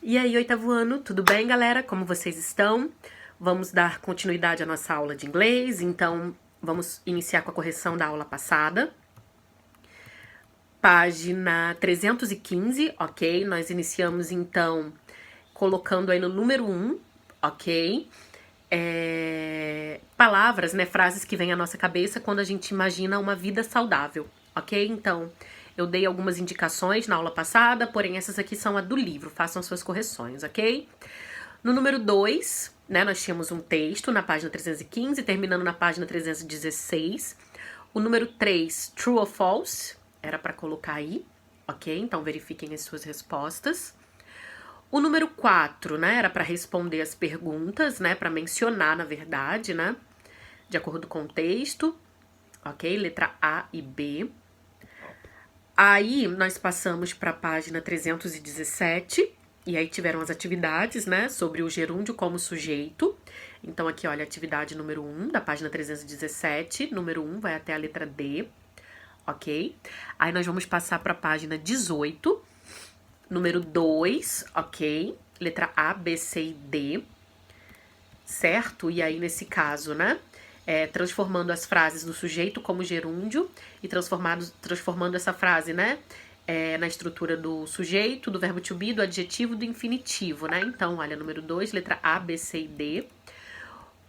E aí, oitavo ano, tudo bem, galera? Como vocês estão? Vamos dar continuidade à nossa aula de inglês, então vamos iniciar com a correção da aula passada. Página 315, ok? Nós iniciamos, então, colocando aí no número 1, ok? Palavras, né, frases que vêm à nossa cabeça quando a gente imagina uma vida saudável, ok? Então, eu dei algumas indicações na aula passada, porém essas aqui são a do livro, façam suas correções, ok? No número 2, né, nós tínhamos um texto na página 315, terminando na página 316. O número 3, true or false, era para colocar aí, ok? Então, verifiquem as suas respostas. O número 4, né, era para responder as perguntas, né, para mencionar, na verdade, né, de acordo com o texto, ok? Letra A e B. Aí, nós passamos para a página 317, e aí tiveram as atividades, né, sobre o gerúndio como sujeito. Então, aqui, olha, atividade número 1, da página 317, número 1 vai até a letra D, ok? Aí, nós vamos passar para a página 18, número 2, ok? Letra A, B, C e D, certo? E aí, nesse caso, né, transformando as frases do sujeito como gerúndio e transformando essa frase, né, na estrutura do sujeito, do verbo to be, do adjetivo, do infinitivo, né? Então, olha, número 2, letra A, B, C e D.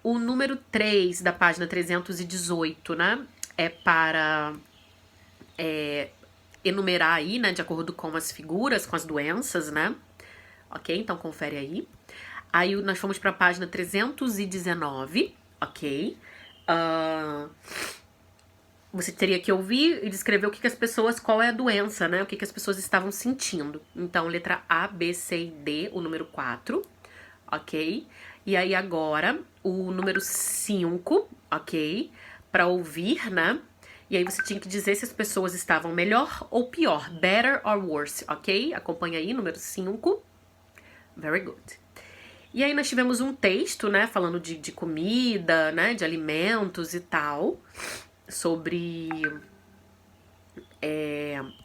O número 3 da página 318, né, é para enumerar aí, né, de acordo com as figuras, com as doenças, né? Ok? Então, confere aí. Aí, nós fomos para a página 319, ok? Você teria que ouvir e descrever o que as pessoas, qual é a doença, né? O que as pessoas estavam sentindo. Então, letra A, B, C e D, o número 4, ok? E aí, agora, o número 5, ok? Para ouvir, né? E aí, você tinha que dizer se as pessoas estavam melhor ou pior, better or worse, ok? Acompanha aí, número 5. Very good. E aí, nós tivemos um texto, né, falando de comida, né, de alimentos e tal, sobre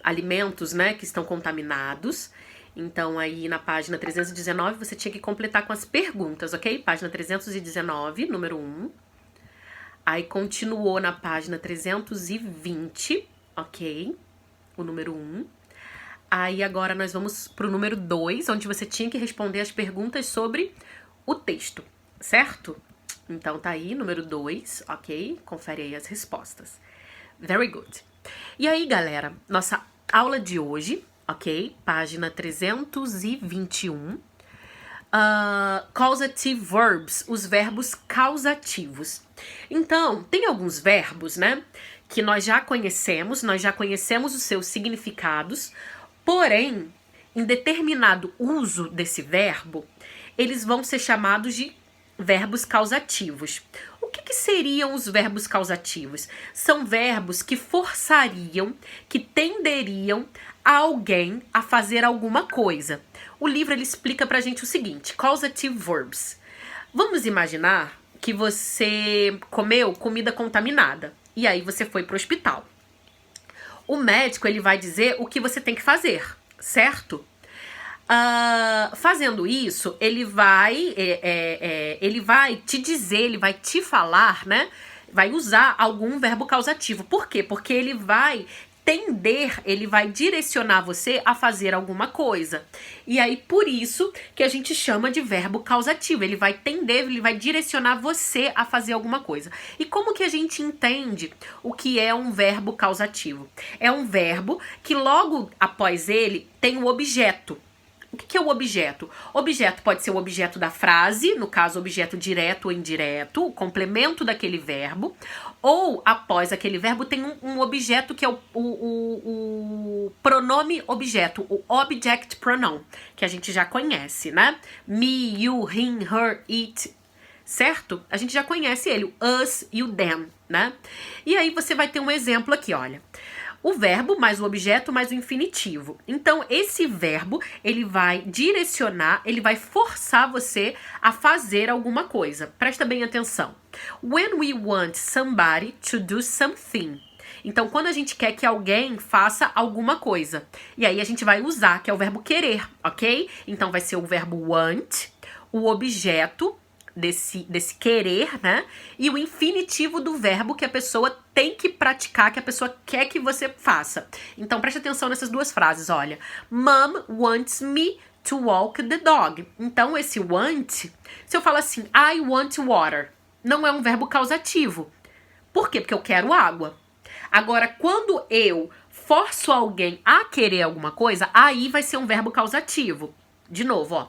alimentos, né, que estão contaminados. Então, aí na página 319, você tinha que completar com as perguntas, ok? Página 319, número 1. Aí, continuou na página 320, ok? O número 1. Aí, agora nós vamos pro número 2, onde você tinha que responder as perguntas sobre o texto, certo? Então, tá aí, número 2, ok? Confere aí as respostas. Very good. E aí, galera, nossa aula de hoje, ok? Página 321. Causative verbs, os verbos causativos. Então, tem alguns verbos, né, que nós já conhecemos os seus significados, porém, em determinado uso desse verbo, eles vão ser chamados de verbos causativos. O que seriam os verbos causativos? São verbos que forçariam, que tenderiam a alguém a fazer alguma coisa. O livro ele explica pra gente o seguinte: causative verbs. Vamos imaginar que você comeu comida contaminada e aí você foi pro hospital. O médico ele vai dizer o que você tem que fazer, certo? Fazendo isso, ele vai te dizer, ele vai te falar, né? Vai usar algum verbo causativo. Por quê? Porque ele vai tender, ele vai direcionar você a fazer alguma coisa. E aí, por isso que a gente chama de verbo causativo. Ele vai tender, ele vai direcionar você a fazer alguma coisa. E como que a gente entende o que é um verbo causativo? É um verbo que logo após ele tem o objeto. O que é o objeto? Objeto pode ser o objeto da frase, no caso, objeto direto ou indireto, o complemento daquele verbo, ou após aquele verbo tem um objeto que é o pronome objeto, o object pronoun, que a gente já conhece, né? Me, you, him, her, it, certo? A gente já conhece ele, o us e o them, né? E aí você vai ter um exemplo aqui, olha. O verbo mais o objeto mais o infinitivo. Então, esse verbo, ele vai direcionar, ele vai forçar você a fazer alguma coisa. Presta bem atenção. When we want somebody to do something. Então, quando a gente quer que alguém faça alguma coisa, e aí a gente vai usar, que é o verbo querer, ok? Então, vai ser o verbo want, o objeto desse querer, né? E o infinitivo do verbo que a pessoa tem que praticar, que a pessoa quer que você faça. Então, preste atenção nessas duas frases, olha. Mom wants me to walk the dog. Então, esse want, se eu falo assim, I want water, não é um verbo causativo. Por quê? Porque eu quero água. Agora, quando eu forço alguém a querer alguma coisa, aí vai ser um verbo causativo. De novo, ó.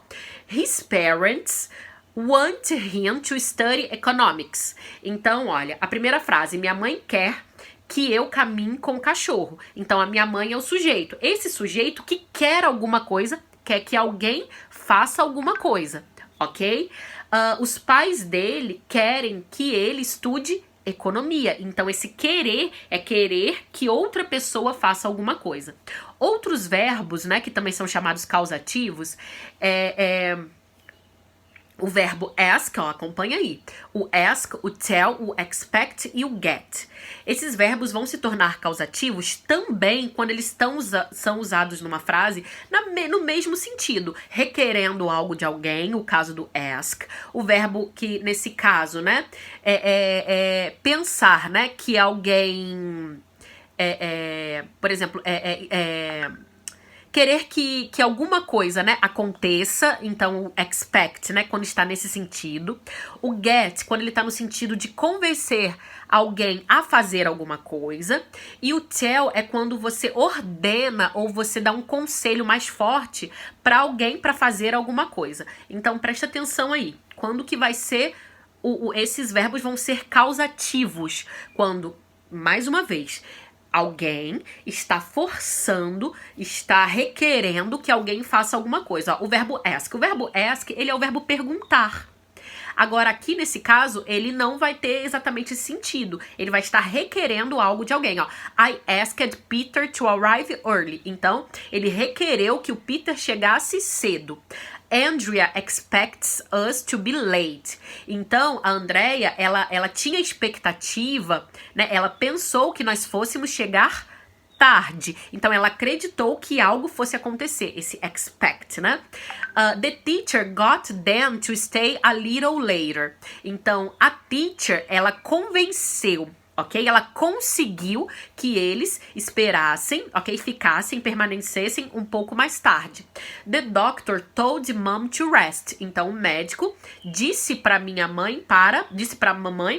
His parents want him to study economics. Então, olha, a primeira frase, minha mãe quer que eu caminhe com o cachorro. Então, a minha mãe é o sujeito. Esse sujeito que quer alguma coisa, quer que alguém faça alguma coisa, ok? Os pais dele querem que ele estude economia. Então, esse querer é querer que outra pessoa faça alguma coisa. Outros verbos, né, que também são chamados causativos, o verbo ask, ó, acompanha aí. O ask, o tell, o expect e o get. Esses verbos vão se tornar causativos também quando eles são usados numa frase no mesmo sentido, requerendo algo de alguém, o caso do ask. O verbo que, nesse caso, né, pensar, né, que alguém, por exemplo, querer que alguma coisa, né, aconteça, então o expect, né, quando está nesse sentido. O get, quando ele está no sentido de convencer alguém a fazer alguma coisa. E o tell é quando você ordena ou você dá um conselho mais forte para alguém para fazer alguma coisa. Então presta atenção aí. Quando que vai ser, esses verbos vão ser causativos? Quando, mais uma vez, alguém está forçando, está requerendo que alguém faça alguma coisa. Ó, o verbo ask. O verbo ask, ele é o verbo perguntar. Agora, aqui nesse caso, ele não vai ter exatamente esse sentido. Ele vai estar requerendo algo de alguém, ó. I asked Peter to arrive early. Então, ele requereu que o Peter chegasse cedo. Andrea expects us to be late. Então, a Andrea, ela tinha expectativa, né? Ela pensou que nós fôssemos chegar tarde. Então, ela acreditou que algo fosse acontecer. Esse expect, né? The teacher got them to stay a little later. Então, a teacher, ela convenceu, ok? Ela conseguiu que eles esperassem, ok? Ficassem, permanecessem um pouco mais tarde. The doctor told mom to rest. Então, o médico disse pra mamãe,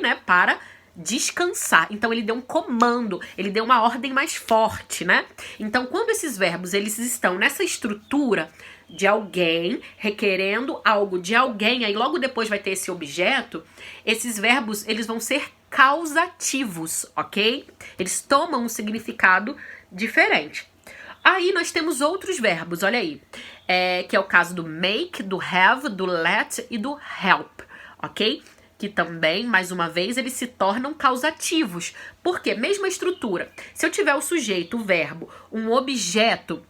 né, para descansar. Então, ele deu um comando, ele deu uma ordem mais forte, né? Então, quando esses verbos, eles estão nessa estrutura de alguém, requerendo algo de alguém, aí logo depois vai ter esse objeto, esses verbos, eles vão ser causativos, ok? Eles tomam um significado diferente. Aí nós temos outros verbos, olha aí, que é o caso do make, do have, do let e do help, ok? Que também, mais uma vez, eles se tornam causativos. Por quê? Mesma estrutura. Se eu tiver o sujeito, o verbo, um objeto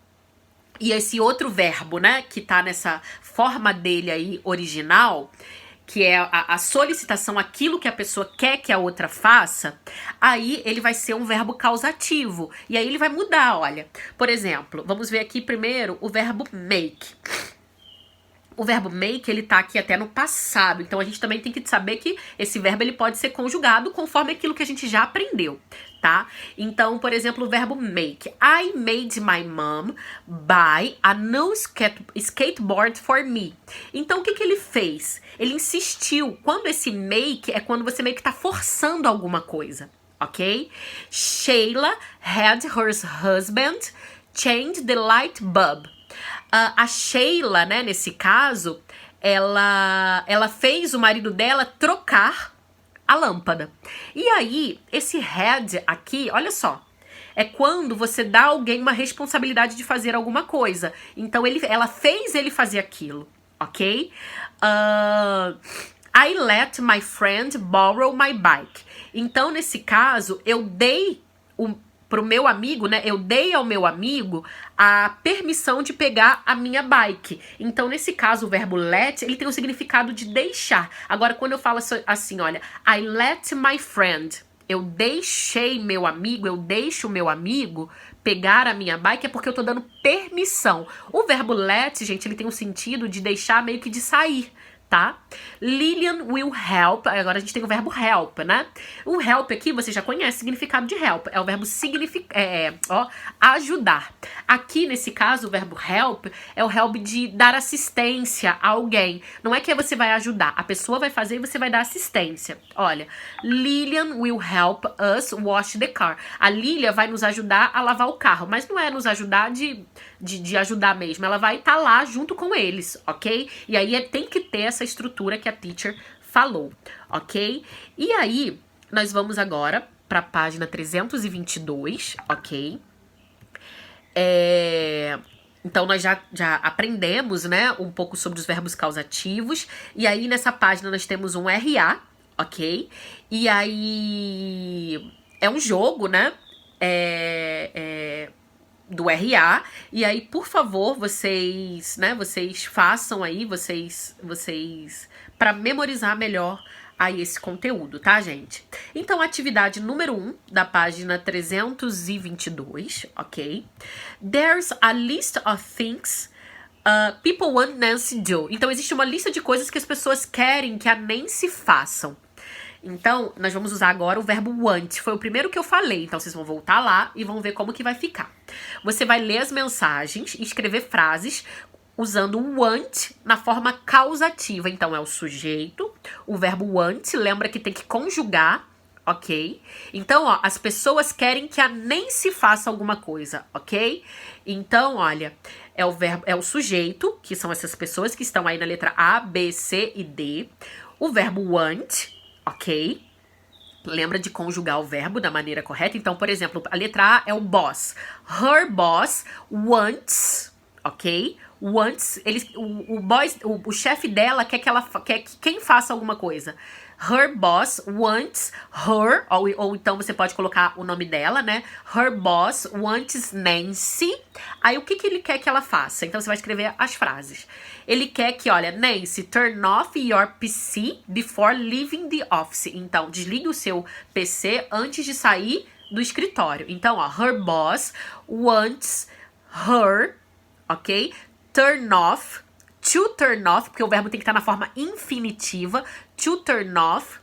e esse outro verbo, né, que tá nessa forma dele aí original, que é a solicitação, aquilo que a pessoa quer que a outra faça, aí ele vai ser um verbo causativo. E aí ele vai mudar, olha. Por exemplo, vamos ver aqui primeiro o verbo make. O verbo make, ele tá aqui até no passado. Então, a gente também tem que saber que esse verbo, ele pode ser conjugado conforme aquilo que a gente já aprendeu, tá? Então, por exemplo, o verbo make. I made my mom buy a new skateboard for me. Então, o que ele fez? Ele insistiu. Quando esse make é quando você meio que tá forçando alguma coisa, ok? Sheila had her husband change the light bulb. A Sheila, né, nesse caso, ela fez o marido dela trocar a lâmpada. E aí, esse had aqui, olha só, é quando você dá a alguém uma responsabilidade de fazer alguma coisa. Então, ela fez ele fazer aquilo, ok? I let my friend borrow my bike. Então, nesse caso, eu dei pro meu amigo, né? Eu dei ao meu amigo a permissão de pegar a minha bike. Então, nesse caso, o verbo let, ele tem o significado de deixar. Agora, quando eu falo assim, olha, I let my friend, eu deixei meu amigo, eu deixo o meu amigo pegar a minha bike, é porque eu tô dando permissão. O verbo let, gente, ele tem um sentido de deixar meio que de sair, tá? Lillian will help. Agora a gente tem o verbo help, né? O help aqui, você já conhece o significado de help. É o verbo ajudar. Aqui, nesse caso, o verbo help é o help de dar assistência a alguém. Não é que você vai ajudar. A pessoa vai fazer e você vai dar assistência. Olha, Lillian will help us wash the car. A Lilia vai nos ajudar a lavar o carro. Mas não é nos ajudar de ajudar mesmo. Ela vai estar lá junto com eles, ok? E aí tem que ter essa estrutura que a teacher falou, ok? E aí, nós vamos agora para a página 322, ok? Então, nós já aprendemos, né, um pouco sobre os verbos causativos. E aí, nessa página, nós temos um RA, ok? E aí, é um jogo, né? Do RA, e aí, por favor, vocês façam aí, vocês para memorizar melhor aí esse conteúdo, tá, gente? Então, atividade número 1 da página 322, ok? There's a list of things people want Nancy do. Então, existe uma lista de coisas que as pessoas querem que a Nancy façam. Então, nós vamos usar agora o verbo want. Foi o primeiro que eu falei. Então, vocês vão voltar lá e vão ver como que vai ficar. Você vai ler as mensagens e escrever frases usando o want na forma causativa. Então, é o sujeito, o verbo want. Lembra que tem que conjugar, ok? Então, ó, as pessoas querem que a Nancy faça alguma coisa, ok? Então, olha, é o sujeito, que são essas pessoas que estão aí na letra A, B, C e D. O verbo want, ok? Lembra de conjugar o verbo da maneira correta? Então, por exemplo, a letra A é o boss. Her boss wants, ok? Wants, o chefe dela quer que quem faça alguma coisa. Her boss wants her, ou então você pode colocar o nome dela, né? Her boss wants Nancy. Aí o que ele quer que ela faça? Então você vai escrever as frases. Ele quer que, olha, Nancy, turn off your PC before leaving the office. Então, desligue o seu PC antes de sair do escritório. Então, ó, her boss wants her, ok? Turn off, to turn off, porque o verbo tem que estar na forma infinitiva. To turn off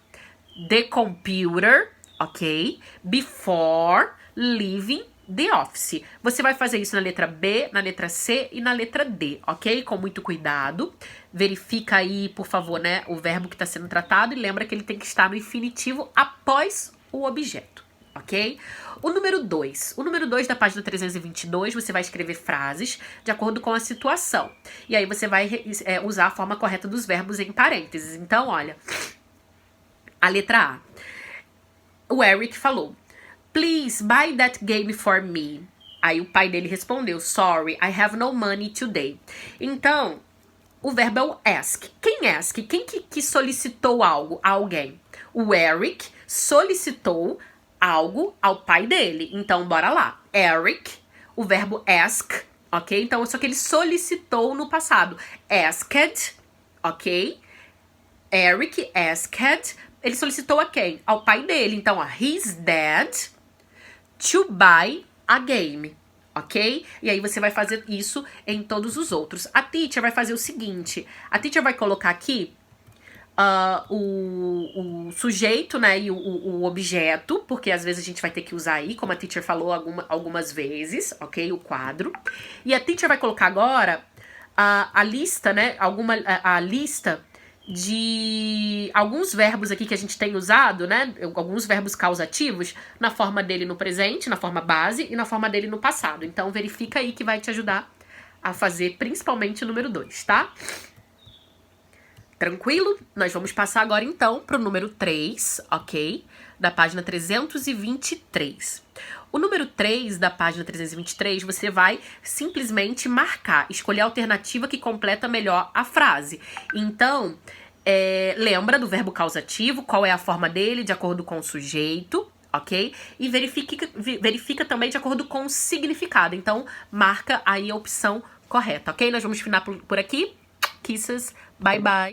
the computer, ok? Before leaving the office. Você vai fazer isso na letra B, na letra C e na letra D, ok? Com muito cuidado. Verifica aí, por favor, né, o verbo que está sendo tratado e lembra que ele tem que estar no infinitivo após o objeto, ok? O número 2. O número 2 da página 322, você vai escrever frases de acordo com a situação. E aí você vai usar a forma correta dos verbos em parênteses. Então, olha, a letra A. O Eric falou, please buy that game for me. Aí o pai dele respondeu, sorry, I have no money today. Então, o verbo é o ask. Quem ask? Quem que solicitou algo a alguém? O Eric solicitou algo ao pai dele. Então, bora lá. Eric, o verbo ask, ok? Então, só que ele solicitou no passado. Asked, ok? Eric asked, ele solicitou a quem? Ao pai dele. Então, ó, his dad to buy a game, ok? E aí você vai fazer isso em todos os outros. A teacher vai fazer o seguinte, a teacher vai colocar aqui o sujeito, né, e o objeto, porque às vezes a gente vai ter que usar aí, como a teacher falou algumas vezes, ok? O quadro. E a teacher vai colocar agora a lista, né, a lista de alguns verbos aqui que a gente tem usado, né, alguns verbos causativos, na forma dele no presente, na forma base e na forma dele no passado. Então verifica aí que vai te ajudar a fazer principalmente o número 2, tá? Tranquilo? Nós vamos passar agora, então, para o número 3, ok? Da página 323. O número 3 da página 323, você vai simplesmente marcar, escolher a alternativa que completa melhor a frase. Então, lembra do verbo causativo, qual é a forma dele, de acordo com o sujeito, ok? E verifica também de acordo com o significado. Então, marca aí a opção correta, ok? Nós vamos finalizar por aqui. Kisses, bye bye.